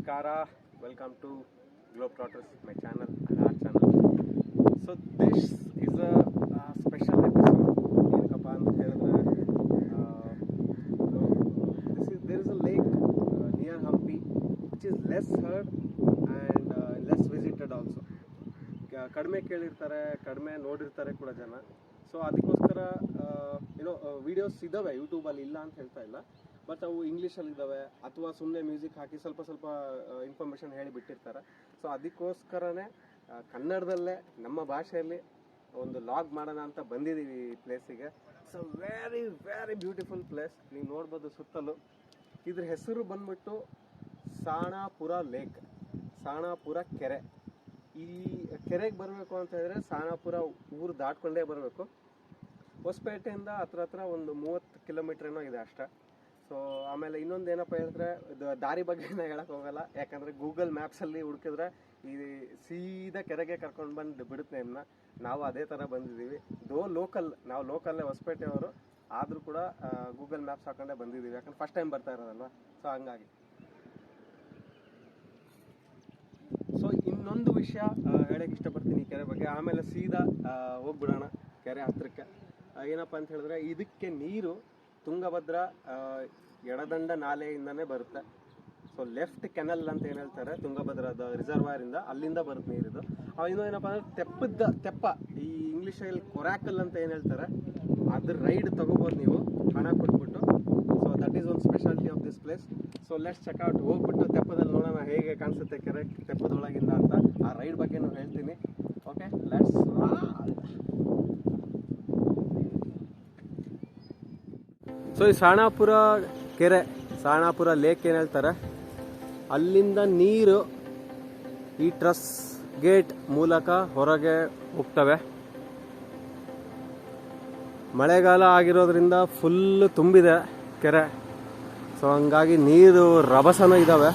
Namaskara, welcome to Globetrotters, my channel and our channel. So this is a special episode. ಏನಕ್ಕಪ್ಪ ಅಂತ ಹೇಳಿದ್ರೆ there is a lake near Hampi which is less heard and less visited also. ಕಡಿಮೆ ಕೇಳಿರ್ತಾರೆ, ಕಡಿಮೆ ನೋಡಿರ್ತಾರೆ ಕೂಡ ಜನ. So ಅದಕ್ಕೋಸ್ಕರ videos ಇದ್ದಾವೆ ಯೂಟ್ಯೂಬಲ್ಲಿ, ಇಲ್ಲ ಅಂತ ಹೇಳ್ತಾ ಇಲ್ಲ, ಬಟ್ ಅವು ಇಂಗ್ಲೀಷಲ್ಲಿ ಇದ್ದಾವೆ ಅಥವಾ ಸುಮ್ಮನೆ ಮ್ಯೂಸಿಕ್ ಹಾಕಿ ಸ್ವಲ್ಪ ಸ್ವಲ್ಪ ಇನ್ಫಾರ್ಮೇಷನ್ ಹೇಳಿಬಿಟ್ಟಿರ್ತಾರೆ. ಸೊ ಅದಕ್ಕೋಸ್ಕರನೇ ಕನ್ನಡದಲ್ಲೇ ನಮ್ಮ ಭಾಷೆಯಲ್ಲಿ ಒಂದು ಲಾಗ್ ಮಾಡೋಣ ಅಂತ ಬಂದಿದ್ದೀವಿ ಈ ಪ್ಲೇಸಿಗೆ. It's a very very beautiful place. ನೀವು ನೋಡ್ಬೋದು ಸುತ್ತಲೂ. ಇದ್ರ ಹೆಸರು ಬಂದ್ಬಿಟ್ಟು ಸಾಣಾಪುರ ಲೇಕ್, ಸಾಣಾಪುರ ಕೆರೆ. ಈ ಕೆರೆಗೆ ಬರಬೇಕು ಅಂತ ಹೇಳಿದ್ರೆ ಸಾಣಾಪುರ ಊರು ದಾಟ್ಕೊಂಡೇ ಬರಬೇಕು. ಹೊಸಪೇಟೆಯಿಂದ ಹತ್ರ ಒಂದು 30 ಕಿಲೋಮೀಟರ್ ಏನೋ ಇದೆ ಅಷ್ಟೇ. ಸೊ ಆಮೇಲೆ ಇನ್ನೊಂದು ಏನಪ್ಪ ಹೇಳಿದ್ರೆ, ದಾರಿ ಬಗ್ಗೆ ನಾನು ಹೇಳಕ್ಕೆ ಹೋಗಲ್ಲ, ಯಾಕಂದರೆ ಗೂಗಲ್ ಮ್ಯಾಪ್ಸಲ್ಲಿ ಹುಡುಕಿದ್ರೆ ಈ ಸೀದಾ ಕೆರೆಗೆ ಕರ್ಕೊಂಡು ಬಂದು ಬಿಡುತ್ತೆ ನಿಮ್ಮನ್ನ. ನಾವು ಅದೇ ಥರ ಬಂದಿದ್ದೀವಿ. ನಾವು ಲೋಕಲ್ಲೇ ಹೊಸಪೇಟೆಯವರು ಆದರೂ ಕೂಡ ಗೂಗಲ್ ಮ್ಯಾಪ್ಸ್ ಹಾಕೊಂಡೇ ಬಂದಿದ್ದೀವಿ, ಯಾಕಂದ್ರೆ ಫಸ್ಟ್ ಟೈಮ್ ಬರ್ತಾ ಇರೋದಲ್ವ. ಸೊ ಹಂಗಾಗಿ ಇನ್ನೊಂದು ವಿಷಯ ಹೇಳಕ್ಕೆ ಇಷ್ಟಪಡ್ತೀನಿ ಈ ಕೆರೆ ಬಗ್ಗೆ, ಆಮೇಲೆ ಸೀದಾ ಹೋಗ್ಬಿಡೋಣ ಕೆರೆ ಹತ್ರಕ್ಕೆ. ಏನಪ್ಪ ಅಂತ ಹೇಳಿದ್ರೆ, ಇದಕ್ಕೆ ನೀರು ತುಂಗಭದ್ರಾ ಎಡದಂಡ ನಾಲೆಯಿಂದನೇ ಬರುತ್ತೆ. ಸೊ ಲೆಫ್ಟ್ ಕೆನಲ್ ಅಂತ ಏನು ಹೇಳ್ತಾರೆ, ತುಂಗಭದ್ರದ ರಿಸರ್ವಾಯರಿಂದ ಅಲ್ಲಿಂದ ಬರುತ್ತೆ ನೀರಿದು. ಇನ್ನೂ ಏನಪ್ಪ ಅಂದರೆ ತೆಪ್ಪ, ಈ ಇಂಗ್ಲೀಷಲ್ಲಿ ಕೊರಾಕಲ್ ಅಂತ ಏನು ಹೇಳ್ತಾರೆ, ಅದ್ರ ರೈಡ್ ತೊಗೋಬೋದು ನೀವು ಹಣ ಕೊಟ್ಬಿಟ್ಟು. So that is one speciality of this place. So let's check out. ಹೋಗ್ಬಿಟ್ಟು ತೆಪ್ಪದಲ್ಲಿ ನೋಡೋಣ ಹೇಗೆ ಕಾಣಿಸುತ್ತೆ ಕೆರೆ ತೆಪ್ಪದೊಳಗಿಂದ ಅಂತ. ಆ ರೈಡ್ ಬಗ್ಗೆ ನಾನು ಹೇಳ್ತೀನಿ. Okay, let's. ಸೊ ಈ ಸಾಣಾಪುರ ಕೆರೆ, ಸಾಣಾಪುರ ಲೇಕ್ ಏನು ಹೇಳ್ತಾರೆ, ಅಲ್ಲಿಂದ ನೀರು ಈ ಟ್ರಸ್ ಗೇಟ್ ಮೂಲಕ ಹೊರಗೆ ಹೋಗ್ತವೆ. ಮಳೆಗಾಲ ಆಗಿರೋದ್ರಿಂದ ಫುಲ್ ತುಂಬಿದೆ ಕೆರೆ. ಸೊ ಹಂಗಾಗಿ ನೀರು ರಭಸನ ಇದ್ದಾವೆ,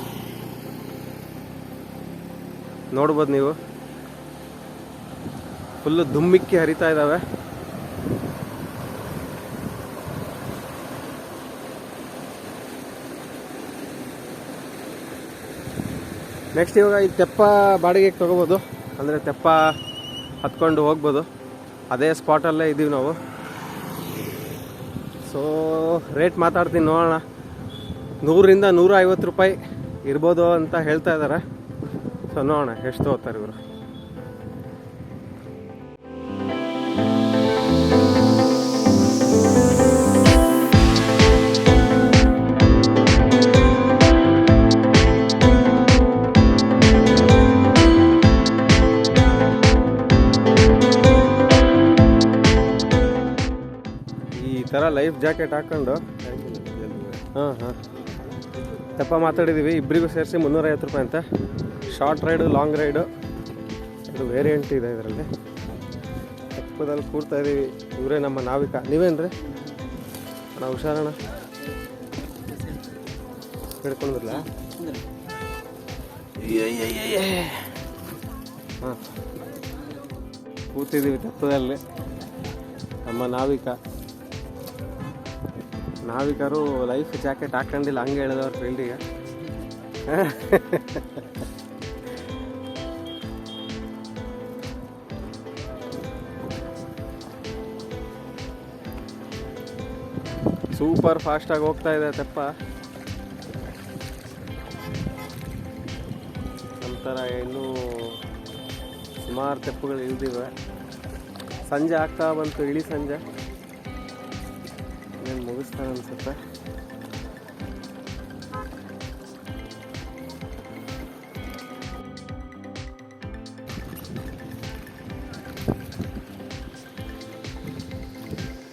ನೋಡ್ಬೋದು ನೀವು. ಫುಲ್ಲು ಧುಮ್ಮಿಕ್ಕಿ ಹರಿತಾ ಇದ್ದಾವೆ. ನೆಕ್ಸ್ಟ್ ಇವಾಗ ಈ ತೆಪ್ಪ ಬಾಡಿಗೆಗೆ ತೊಗೋಬೋದು, ಅಂದರೆ ತೆಪ್ಪ ಹತ್ಕೊಂಡು ಹೋಗ್ಬೋದು. ಅದೇ ಸ್ಪಾಟಲ್ಲೇ ಇದ್ದೀವಿ ನಾವು. ಸೊ ರೇಟ್ ಮಾತಾಡ್ತೀನಿ, ನೋಡೋಣ. 100ರಿಂದ 150 ರೂಪಾಯಿ ಇರ್ಬೋದು ಅಂತ ಹೇಳ್ತಾ ಇದ್ದಾರೆ. ಸೊ ನೋಡೋಣ ಎಷ್ಟು ತಗೋತಾರೆ ಇವರು. ಈ ಥರ ಲೈಫ್ ಜಾಕೆಟ್ ಹಾಕ್ಕೊಂಡು ಹಾಂ ತೆಪ್ಪ ಮಾತಾಡಿದ್ದೀವಿ. ಇಬ್ಬರಿಗೂ ಸೇರಿಸಿ 350 ರೂಪಾಯಿ ಅಂತ. ಶಾರ್ಟ್ ರೈಡು, ಲಾಂಗ್ ರೈಡು, ಇದು ವೇರಿಯಂಟ್ ಇದೆ ಇದರಲ್ಲಿ. ತೆಪ್ಪದಲ್ಲಿ ಕೂರ್ತಾ ಇದ್ದೀವಿ. ಇವರೇ ನಮ್ಮ ನಾವಿಕ. ನೀವೇನ್ರಿ ಅಣ್ಣ? ಹುಷಾರಣ್ಣ, ಹಿಡ್ಕೊಂಡಿರಲ್ಲ. ಹಾಂ, ಕೂತಿದ್ದೀವಿ ತೆಪ್ಪದಲ್ಲಿ. ನಮ್ಮ ನಾವಿಕರು ಲೈಫ್ ಜಾಕೆಟ್ ಹಾಕೊಂಡಿಲ್ಲ, ಹಂಗೆ ಹೇಳಿದವ್ರು ಫೀಲ್ಡಿಗೆ. ಸೂಪರ್ ಫಾಸ್ಟಾಗಿ ಹೋಗ್ತಾ ಇದೆ ತೆಪ್ಪ. ನಂತರ ಇನ್ನೂ ಸುಮಾರು ತೆಪ್ಪುಗಳು ಇಳಿದಿವೆ. ಸಂಜೆ ಆಗ್ತಾ ಬಂತು, ಇಳಿ ಸಂಜೆ. ಏನು ಮುಗಿಸ್ತಾರೆ ಅನಿಸುತ್ತೆ.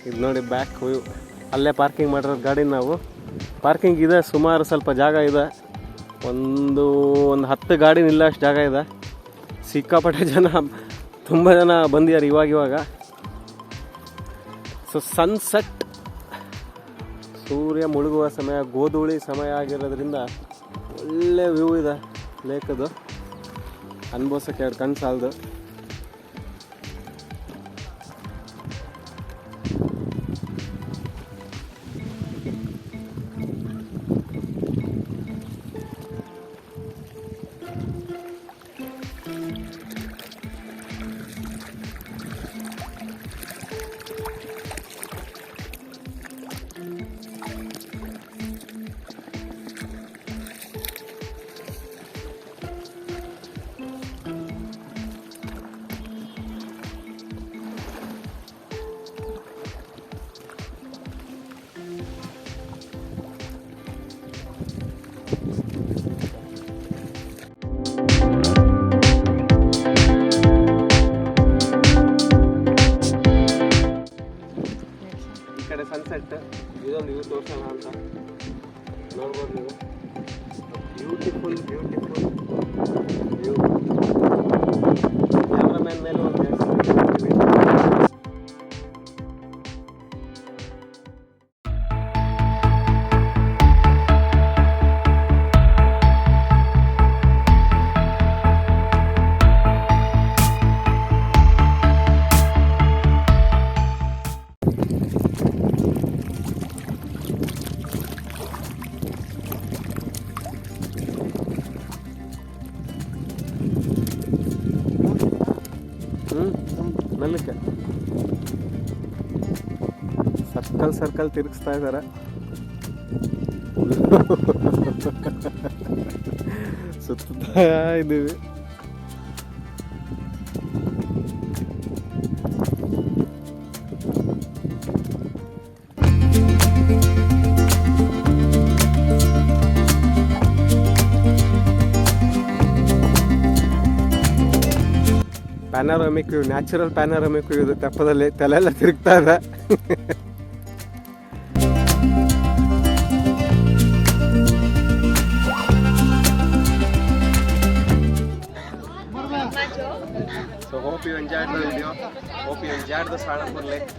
ಇದು ನೋಡಿ ಬ್ಯಾಕ್ ವ್ಯೂ. ಅಲ್ಲೇ ಪಾರ್ಕಿಂಗ್ ಮಾಡಿರೋದು ಗಾಡಿ ನಾವು. ಪಾರ್ಕಿಂಗ್ ಇದೆ, ಸುಮಾರು ಸ್ವಲ್ಪ ಜಾಗ ಇದೆ. ಒಂದು 10 ಗಾಡಿ ನಿಲ್ಲೋಷ್ಟು ಜಾಗ ಇದೆ. ಸಿಕ್ಕಾಪಟ್ಟೆ ಜನ, ತುಂಬ ಜನ ಬಂದಿದ್ದಾರೆ ಇವಾಗ. ಸೊ ಸನ್ಸೆಟ್, ಸೂರ್ಯ ಮುಳುಗುವ ಸಮಯ, ಗೋಧೂಳಿ ಸಮಯ ಆಗಿರೋದ್ರಿಂದ ಒಳ್ಳೆ ವ್ಯೂ ಇದೆ ಲೇಕದು. ಅನುಭವಿಸೋಕ್ಕೆ 2 ಕಣ್ಣು ಸಾಲದು. ತೋರಿಸೋಣ ಅಂತ. ನೋಡ್ಬೋದು ನೀವು, ಬ್ಯೂಟಿಫುಲ್ ವ್ಯೂ. ಕ್ಯಾಮ್ರಾಮ್ಯಾನ್ ಮೇಲೆ ಒಂದು ಮೆಲ್ಲಕ್ಕೆ ಸರ್ಕಲ್ ತಿರುಗಿಸ್ತಾ ಇದ್ದಾರೆ. ಸುತ್ತಾ ಇದ್ದೀವಿ. Panoramic view, natural panoramic view. ಇದು ತೆಪ್ಪದಲ್ಲಿ ತಲೆಯೆಲ್ಲ ತಿರುಗ್ತಾ ಇದೆ. So hope you enjoyed the video, hope you enjoyed the Sanapur lake.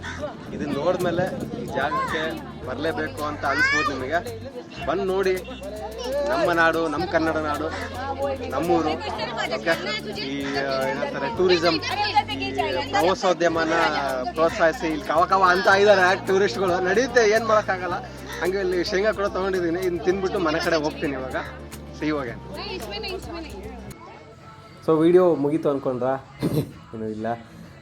ಇದನ್ನ ನೋಡಿದ್ಮೇಲೆ ಈ ಜಾಗಕ್ಕೆ ಬರಲೇಬೇಕು ಅಂತ ಅನಿಸ್ಬೋದು ನಿಮಗೆ. ಬಂದು ನೋಡಿ, ನಮ್ಮ ನಾಡು, ನಮ್ಮ ಕನ್ನಡ ನಾಡು, ನಮ್ಮೂರು. ಓಕೆ, ಈ ಏನಂತಾರೆ ಟೂರಿಸಂ, ಪ್ರವಾಸೋದ್ಯಮನ ಪ್ರೋತ್ಸಾಹಿಸಿ. ಇಲ್ಲಿ ಕವ ಅಂತ ಇದ್ದಾರೆ ಟೂರಿಸ್ಟ್ಗಳು. ನಡೆಯುತ್ತೆ, ಏನು ಮಾಡೋಕ್ಕಾಗಲ್ಲ. ಹಂಗೆ ಇಲ್ಲಿ ಶೇಂಗಾ ಕೂಡ ತೊಗೊಂಡಿದ್ದೀನಿ. ಇನ್ನು ತಿಂದ್ಬಿಟ್ಟು ಮನೆ ಕಡೆ ಹೋಗ್ತೀನಿ ಇವಾಗ. ಇವಾಗ ಸೊ ವಿಡಿಯೋ ಮುಗೀತು ಅಂದ್ಕೊಂಡ್ರಾ? ಏನೂ ಇಲ್ಲ.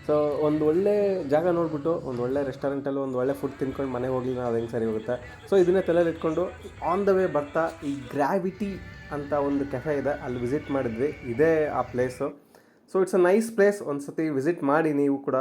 ಸೊ ಒಂದು ಒಳ್ಳೆ ಜಾಗ ನೋಡಿಬಿಟ್ಟು ಒಂದು ಒಳ್ಳೆ ರೆಸ್ಟೋರೆಂಟಲ್ಲಿ ಒಂದು ಒಳ್ಳೆ ಫುಡ್ ತಿನ್ಕೊಂಡು ಮನೆಗೆ ಹೋಗಲಿಲ್ಲ, ಅದು ಹೆಂಗೆ ಸರಿ ಹೋಗುತ್ತೆ. ಸೊ ಇದನ್ನೇ ತಲೆಯಲ್ಲಿ ಇಟ್ಕೊಂಡು ಆನ್ ದ ವೇ ಬರ್ತಾ ಈ ಗ್ರಾವಿಟಿ ಅಂತ ಒಂದು ಕೆಫೆ ಇದೆ, ಅಲ್ಲಿ ವಿಸಿಟ್ ಮಾಡಿದ್ವಿ. ಇದೇ ಆ place. So it's a nice place. ಒಂದು ಸತಿ ವಿಸಿಟ್ ಮಾಡಿ ನೀವು ಕೂಡ.